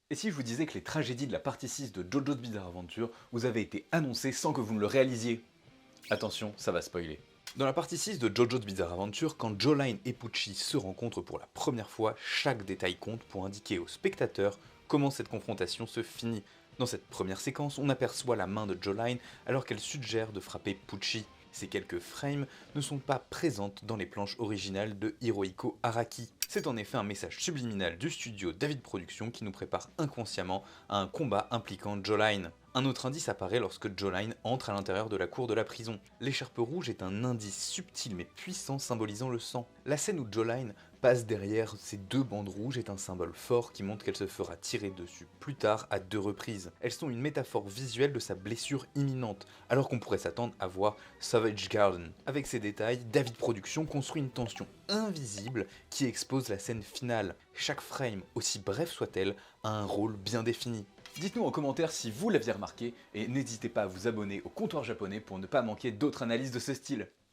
Et si je vous disais que les tragédies de la partie 6 de JoJo's Bizarre Adventure vous avaient été annoncées sans que vous ne le réalisiez? Attention, ça va spoiler. Dans la partie 6 de JoJo's Bizarre Adventure, quand Jolene et Pucci se rencontrent pour la première fois, chaque détail compte pour indiquer au spectateur comment cette confrontation se finit. Dans cette première séquence, on aperçoit la main de Jolene alors qu'elle suggère de frapper Pucci. Ces quelques frames ne sont pas présentes dans les planches originales de Hirohiko Araki. C'est en effet un message subliminal du studio David Productions qui nous prépare inconsciemment à un combat impliquant Jolene. Un autre indice apparaît lorsque Jolene entre à l'intérieur de la cour de la prison. L'écharpe rouge est un indice subtil mais puissant symbolisant le sang. La scène où Jolene passe derrière ces deux bandes rouges est un symbole fort qui montre qu'elle se fera tirer dessus plus tard à 2 reprises. Elles sont une métaphore visuelle de sa blessure imminente, alors qu'on pourrait s'attendre à voir Savage Garden. Avec ces détails, David Productions construit une tension invisible qui expose la scène finale. Chaque frame, aussi bref soit-elle, a un rôle bien défini. Dites-nous en commentaire si vous l'aviez remarqué, et n'hésitez pas à vous abonner au comptoir japonais pour ne pas manquer d'autres analyses de ce style.